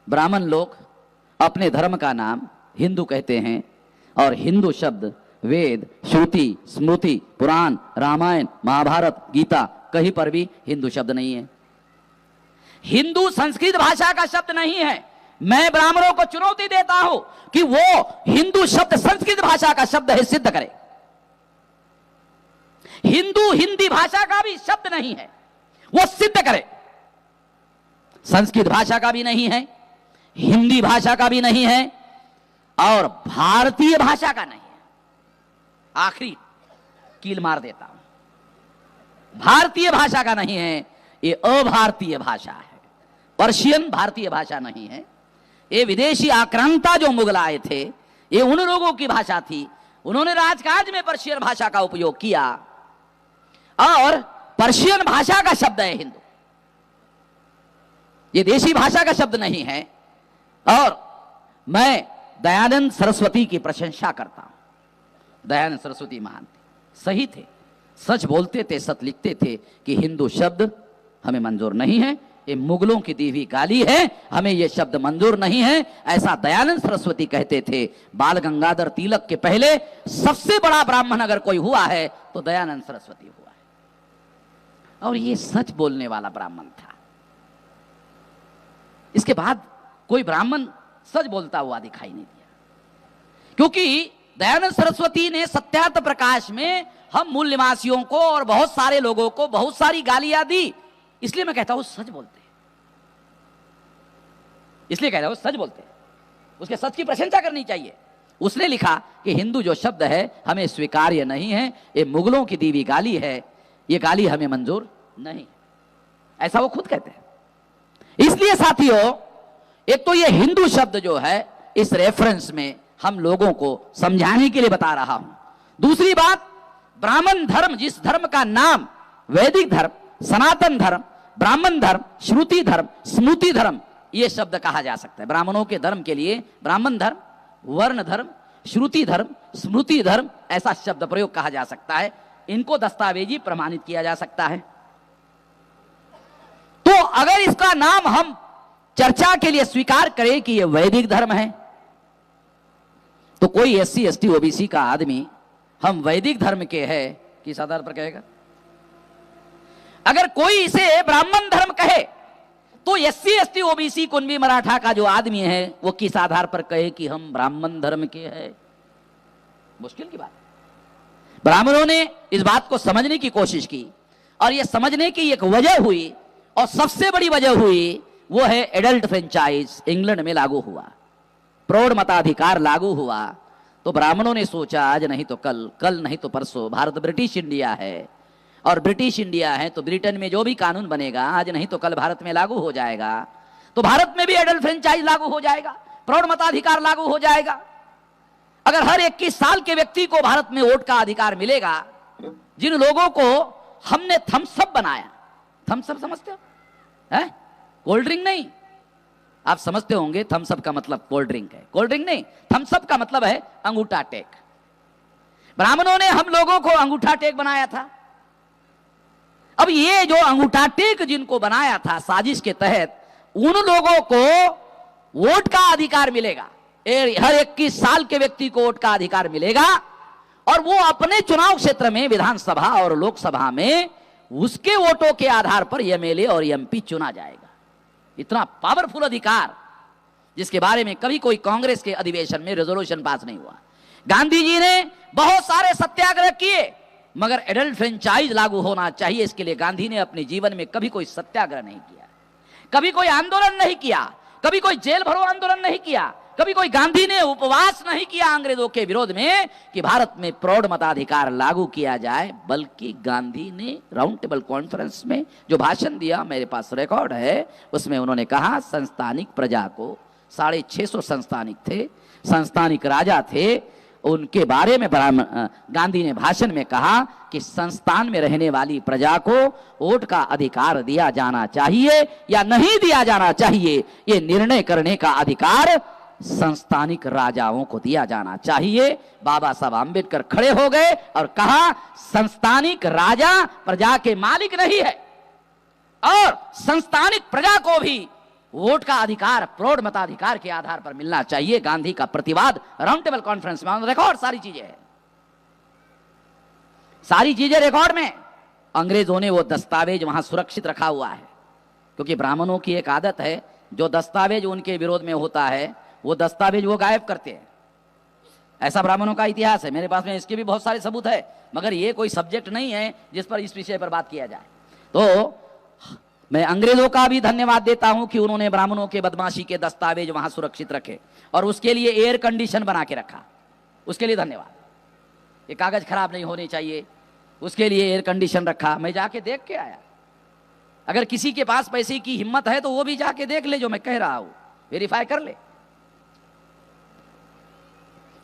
ब्राह्मण लोग अपने धर्म का नाम हिंदू कहते हैं और हिंदू शब्द वेद, श्रुति, स्मृति, पुराण, रामायण, महाभारत, गीता कहीं पर भी हिंदू शब्द नहीं है। हिंदू संस्कृत भाषा का शब्द नहीं है। मैं ब्राह्मणों को चुनौती देता हूं कि वो हिंदू शब्द संस्कृत भाषा का शब्द है, सिद्ध करे। हिंदू हिंदी भाषा का भी शब्द नहीं है, वो सिद्ध करे। संस्कृत भाषा का भी नहीं है, हिंदी भाषा का भी नहीं है और भारतीय भाषा का नहीं है। आखिरी कील मार देता हूं, भारतीय भाषा का नहीं है, ये अभारतीय भाषा है। पर्शियन भारतीय भाषा नहीं है। ये विदेशी आक्रांता जो मुगल आए थे, ये उन लोगों की भाषा थी। उन्होंने राजकाज में पर्शियन भाषा का उपयोग किया और पर्शियन भाषा का शब्द है हिंदू, ये देशी भाषा का शब्द नहीं है। और मैं दयानंद सरस्वती की प्रशंसा करता हूं। दयानंद सरस्वती महान थे, सही थे, सच बोलते थे, सच लिखते थे कि हिंदू शब्द हमें मंजूर नहीं है, ये मुगलों की दी हुई गाली है, हमें ये शब्द मंजूर नहीं है, ऐसा दयानंद सरस्वती कहते थे। बाल गंगाधर तिलक के पहले सबसे बड़ा ब्राह्मण अगर कोई हुआ है तो दयानंद सरस्वती हुआ है और ये सच बोलने वाला ब्राह्मण था। इसके बाद कोई ब्राह्मण सच बोलता हुआ दिखाई नहीं दिया, क्योंकि दयानंद सरस्वती ने सत्यार्थ प्रकाश में हम मूल निवासियों को और बहुत सारे लोगों को बहुत सारी गालियां दी। इसलिए मैं कहता हूं सच बोलते हैं, इसलिए कहता हूं सच बोलते हैं, उसके सच की प्रशंसा करनी चाहिए। उसने लिखा कि हिंदू जो शब्द है हमें स्वीकार्य नहीं है, ये मुगलों की दी हुई गाली है, ये गाली हमें मंजूर नहीं, ऐसा वो खुद कहते हैं। इसलिए साथियों, एक तो ये हिंदू शब्द जो है इस रेफरेंस में हम लोगों को समझाने के लिए बता रहा हूं। दूसरी बात, ब्राह्मण धर्म, जिस धर्म का नाम वैदिक धर्म, सनातन धर्म, ब्राह्मण धर्म, श्रुति धर्म, स्मृति धर्म, यह शब्द कहा जा सकता है। ब्राह्मणों के धर्म के लिए ब्राह्मण धर्म, वर्ण धर्म, श्रुति धर्म, स्मृति धर्म, ऐसा शब्द प्रयोग कहा जा सकता है। इनको दस्तावेजी प्रमाणित किया जा सकता है। तो अगर इसका नाम हम चर्चा के लिए स्वीकार करें कि यह वैदिक धर्म है, तो कोई SC ST OBC का आदमी हम वैदिक धर्म के हैं किस आधार पर कहेगा? अगर कोई इसे ब्राह्मण धर्म कहे तो SC ST OBC Kunbi Maratha का जो आदमी है वो किस आधार पर कहे कि हम ब्राह्मण धर्म के हैं? मुश्किल की बात। ब्राह्मणों ने इस बात को समझने की कोशिश की और ये समझने की एक वजह हुई और सबसे बड़ी वजह हुई वो है एडल्ट फ्रेंचाइज इंग्लैंड में लागू हुआ, प्रौढ़ मताधिकार लागू हुआ। तो ब्राह्मणों ने सोचा आज नहीं तो कल, कल नहीं तो परसों, भारत ब्रिटिश इंडिया है और ब्रिटिश इंडिया है तो ब्रिटेन में जो भी कानून बनेगा आज नहीं तो कल भारत में लागू हो जाएगा, तो भारत में भी एडल्ट फ्रेंचाइज लागू हो जाएगा, प्रौढ़ मताधिकार लागू हो जाएगा। अगर हर 21 साल के व्यक्ति को भारत में वोट का अधिकार मिलेगा, जिन लोगों को हमने थम्सअप बनाया, थम्सअप समझते हो? है कोल्ड ड्रिंक नहीं, आप समझते होंगे थम्सअप का मतलब कोल्ड ड्रिंक है, कोल्ड ड्रिंक नहीं, थम्सअप का मतलब है अंगूठा टेक। ब्राह्मणों ने हम लोगों को अंगूठा टेक बनाया था। अब ये जो अंगूठा टेक जिनको बनाया था साजिश के तहत, उन लोगों को वोट का अधिकार मिलेगा, हर 21 साल के व्यक्ति को वोट का अधिकार मिलेगा और वो अपने चुनाव क्षेत्र में विधानसभा और लोकसभा में उसके वोटों के आधार पर MLA और MP चुना जाएगा। इतना पावरफुल अधिकार जिसके बारे में कभी कोई कांग्रेस के अधिवेशन में रेजोल्यूशन पास नहीं हुआ। गांधी जी ने बहुत सारे सत्याग्रह किए मगर एडल्ट फ्रेंचाइज लागू होना चाहिए, इसके लिए गांधी ने अपने जीवन में कभी कोई सत्याग्रह नहीं किया, कभी कोई आंदोलन नहीं किया, कभी कोई जेल भरो आंदोलन नहीं किया, कभी कोई गांधी ने उपवास नहीं किया अंग्रेजों के विरोध में कि भारत में प्रौढ़ मताधिकार लागू किया जाए, बल्कि गांधी ने राउंड टेबल कॉन्फ्रेंस में जो भाषण दिया, मेरे पास रिकॉर्ड है, उसमें उन्होंने कहा संस्थानिक प्रजा को, 650 संस्थानिक थे, संस्थानिक राजा थे, उनके बारे में गांधी ने भाषण में कहा कि संस्थान में रहने वाली प्रजा को वोट का अधिकार दिया जाना चाहिए या नहीं दिया जाना चाहिए, ये निर्णय करने का अधिकार संस्थानिक राजाओं को दिया जाना चाहिए। बाबा साहब आंबेडकर खड़े हो गए और कहा संस्थानिक राजा प्रजा के मालिक नहीं है और संस्थानिक प्रजा को भी वोट का अधिकार प्रौढ़ मताधिकार के आधार पर मिलना चाहिए। गांधी का प्रतिवाद राउंड टेबल कॉन्फ्रेंस में ऑन रिकॉर्ड, सारी चीजें रिकॉर्ड में। अंग्रेजों ने वो दस्तावेज वहां सुरक्षित रखा हुआ है, क्योंकि ब्राह्मणों की एक आदत है, जो दस्तावेज उनके विरोध में होता है वो दस्तावेज वो गायब करते हैं। ऐसा ब्राह्मणों का इतिहास है। मेरे पास में इसके भी बहुत सारे सबूत है, मगर ये कोई सब्जेक्ट नहीं है जिस पर इस विषय पर बात किया जाए। तो मैं अंग्रेजों का भी धन्यवाद देता हूं कि उन्होंने ब्राह्मणों के बदमाशी के दस्तावेज वहां सुरक्षित रखे और उसके लिए एयर कंडीशन बना के रखा, उसके लिए धन्यवाद। ये कागज खराब नहीं होने चाहिए, उसके लिए एयर कंडीशन रखा। मैं जाके देख के आया। अगर किसी के पास पैसे की हिम्मत है तो वो भी जाके देख ले, जो मैं कह रहा हूं वेरीफाई कर ले।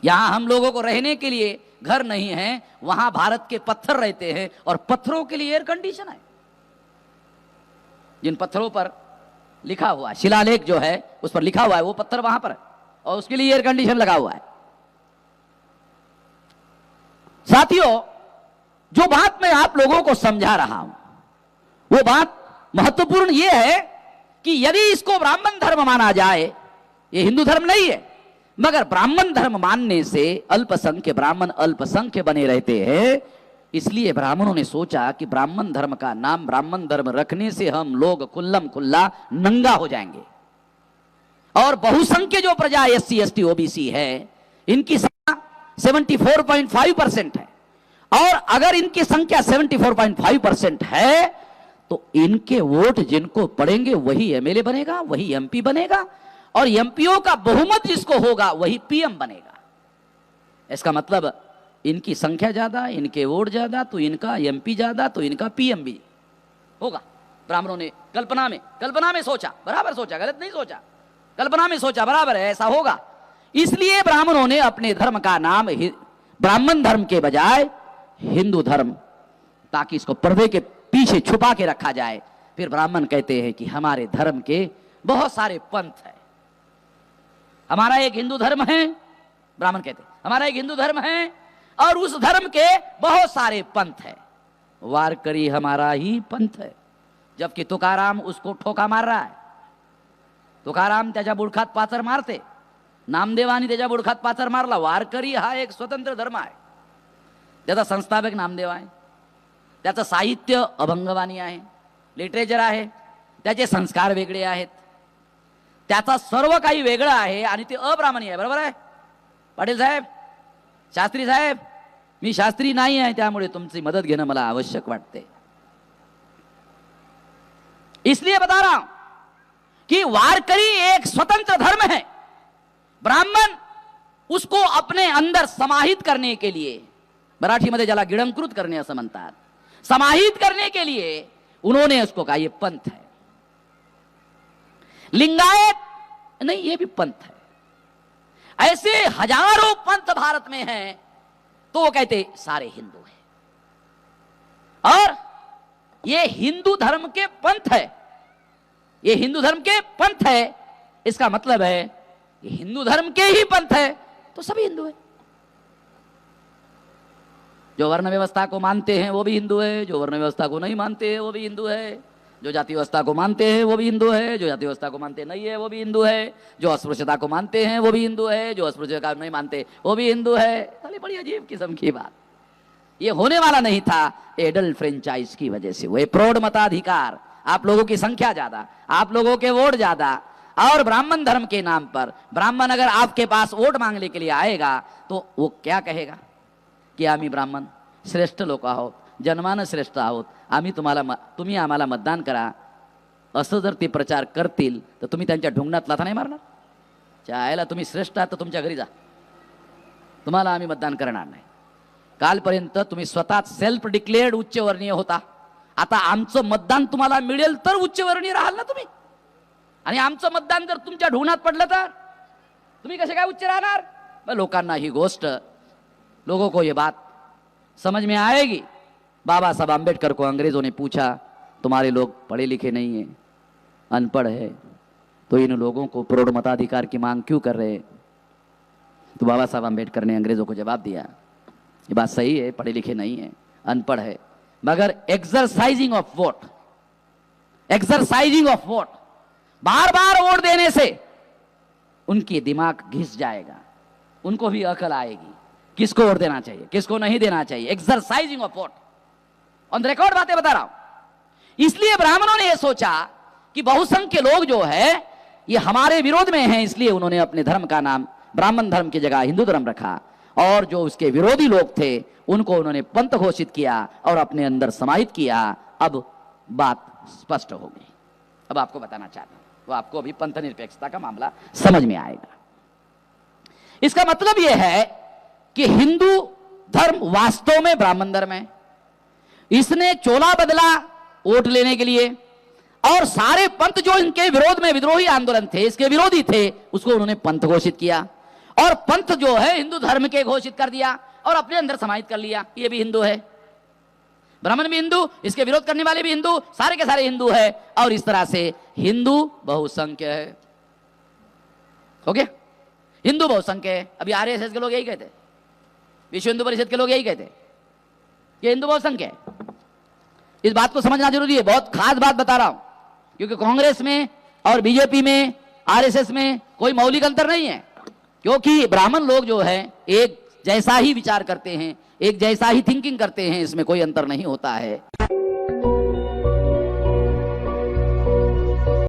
यहां हम लोगों को रहने के लिए घर नहीं है, वहां भारत के पत्थर रहते हैं और पत्थरों के लिए एयर कंडीशन है। जिन पत्थरों पर लिखा हुआ है, शिलालेख जो है उस पर लिखा हुआ है, वो पत्थर वहां पर है और उसके लिए एयर कंडीशन लगा हुआ है। साथियों, जो बात मैं आप लोगों को समझा रहा हूं वो बात महत्वपूर्ण यह है कि यदि इसको ब्राह्मण धर्म माना जाए, ये हिंदू धर्म नहीं है, मगर ब्राह्मण धर्म मानने से अल्पसंख्य ब्राह्मण अल्पसंख्य बने रहते हैं। इसलिए ब्राह्मणों ने सोचा कि ब्राह्मण धर्म का नाम ब्राह्मण धर्म रखने से हम लोग खुल्लम खुल्ला नंगा हो जाएंगे और बहुसंख्य जो प्रजा SC ST OBC है इनकी संख्या 74.5% है, और अगर इनकी संख्या 74.5% है तो इनके वोट जिनको पड़ेंगे वही MLA बनेगा, वही MP बनेगा, और MPओ का बहुमत जिसको होगा वही PM बनेगा। इसका मतलब इनकी संख्या ज्यादा, इनके वोट ज्यादा, तो इनका MP ज्यादा, तो इनका PM भी होगा। ब्राह्मणों ने कल्पना में सोचा, बराबर सोचा, गलत नहीं सोचा, कल्पना में सोचा, बराबर है, ऐसा होगा। इसलिए ब्राह्मणों ने अपने धर्म का नाम ब्राह्मण धर्म के बजाय हिंदू धर्म, ताकि इसको पर्दे के पीछे छुपा के रखा जाए। फिर ब्राह्मण कहते हैं कि हमारे धर्म के बहुत सारे पंथ है, हमारा एक हिंदू धर्म है। ब्राह्मण कहते हैं हमारा एक हिंदू धर्म है और उस धर्म के बहुत सारे पंथ है, वारकरी हमारा ही पंथ है। जबकि तुकाराम उसको ठोका मार रहा है। तुकाराम त्याच्या बुडखात पाचर मारते, नामदेवानी त्याच्या बुडखात पाचर मारला। वारकरी हा एक स्वतंत्र धर्म आहे, त्याचा संस्थापक नामदेव आहे, त्याचं साहित्य अभंगवाणी आहे, लिटरेचर आहे, त्याचे संस्कार वेगळे आहेत, त्याचा सर्व काही वेगळं आहे आणि ते अब्राह्मणी आहे। बरोबर आहे पाटील साहेब, शास्त्री साहेब? मी शास्त्री नाही आहे, त्यामुळे तुमची मदत घेणं मला आवश्यक वाटते। इसलिए बता रहा हूं कि वारकरी एक स्वतंत्र धर्म है। ब्राह्मण उसको अपने अंदर समाहित करने के लिए, मराठीमध्ये ज्याला गिळंकृत करणे असं म्हणतात, समाहित करने के लिए उन्होंने उसको कहा ये पंथ है। लिंगायत नहीं, ये भी पंथ है। ऐसे हजारों पंथ भारत में हैं, तो वो कहते सारे हिंदू हैं और ये हिंदू धर्म के पंथ है, ये हिंदू धर्म के पंथ है। इसका मतलब है ये हिंदू धर्म के ही पंथ है तो सभी हिंदू है। जो वर्ण व्यवस्था को मानते हैं वो भी हिंदू है, जो वर्ण व्यवस्था को नहीं मानते हैं वो भी हिंदू है, जो जाति व्यवस्था को मानते हैं वो भी हिंदू है, जो जाति व्यवस्था को मानते नहीं है वो भी हिंदू है, जो अस्पृश्यता को मानते हैं वो भी हिंदू है, जो अस्पृश्यता नहीं मानते वो भी हिंदू है। चलिए, बड़ी अजीब किस्म की बात। ये होने वाला नहीं था एडल्ट फ्रेंचाइज की वजह से। वो प्रौढ़ मताधिकार, आप लोगों की संख्या ज्यादा, आप लोगों के वोट ज्यादा, और ब्राह्मण धर्म के नाम पर ब्राह्मण अगर आपके पास वोट मांगने के लिए आएगा तो वो क्या कहेगा की आम्ही ब्राह्मण श्रेष्ठ लोक आहोत, जन्मानं श्रेष्ठ आहोत, आम्ही तुम्ही आम्हाला मतदान करा, असं जर ते प्रचार करतील तर तुम्ही त्यांच्या ढुंगणात लाथा नाही मारणार? चायला तुम्ही श्रेष्ठ आहात तर तुमच्या घरी जा, तुम्हाला आम्ही मतदान करणार नाही। कालपर्यंत तुम्ही स्वतः सेल्फ डिक्लेअर्ड उच्चवर्णीय होता, आता आमचं मतदान तुम्हाला मिळेल तर उच्चवर्णीय राहाल ना तुम्ही, आणि आमचं मतदान जर तुमच्या ढुंगणात पडलं तर तुम्ही कसे काय उच्च राहणार? लोकांना ही गोष्ट, लोगों को ये बात समझ में आएगी। बाबा साहब आम्बेडकर को अंग्रेजों ने पूछा, तुम्हारे लोग पढ़े लिखे नहीं हैं, अनपढ़ है, तो इन लोगों को प्रौढ़ मताधिकार की मांग क्यों कर रहे हैं? तो बाबा साहब आम्बेडकर ने अंग्रेजों को जवाब दिया, ये बात सही है, पढ़े लिखे नहीं है, अनपढ़ है, मगर exercising of vote bar bar vote देने से उनकी दिमाग घिस जाएगा, उनको भी अकल आएगी किसको वोट देना चाहिए, किसको नहीं देना चाहिए। Exercising of vote, on record बातें बता रहा हूं। इसलिए ब्राह्मणों ने यह सोचा कि बहुसंख्य लोग जो है ये हमारे विरोध में हैं, इसलिए उन्होंने अपने धर्म का नाम ब्राह्मण धर्म की जगह हिंदू धर्म रखा, और जो उसके विरोधी लोग थे उनको उन्होंने पंथ घोषित किया और अपने अंदर समाहित किया। अब बात स्पष्ट हो गई। अब आपको बताना चाहता हूं, तो आपको अभी पंथ निरपेक्षता का मामला समझ में आएगा। इसका मतलब यह है कि हिंदू धर्म वास्तव में ब्राह्मण धर्म है। इसने चोला बदला वोट लेने के लिए, और सारे पंथ जो इनके विरोध में विद्रोही आंदोलन थे, इसके विरोधी थे, उसको उन्होंने पंथ घोषित किया, और पंथ जो है हिंदू धर्म के घोषित कर दिया और अपने अंदर समाहित कर लिया। ये भी हिंदू है, ब्राह्मण भी हिंदू, इसके विरोध करने वाले भी हिंदू, सारे के सारे हिंदू है, और इस तरह से हिंदू बहुसंख्य है। हो गया, हिंदू बहुसंख्य है। अभी आरएसएस के लोग यही कहते, विश्व हिंदू परिषद के लोग यही कहते कि हिंदू बहुसंख्य है। इस बात को समझना जरूरी है, बहुत खास बात बता रहा हूं, क्योंकि कांग्रेस में और बीजेपी में, आरएसएस में कोई मौलिक अंतर नहीं है, क्योंकि ब्राह्मण लोग जो है एक जैसा ही विचार करते हैं, एक जैसा ही थिंकिंग करते हैं, इसमें कोई अंतर नहीं होता है।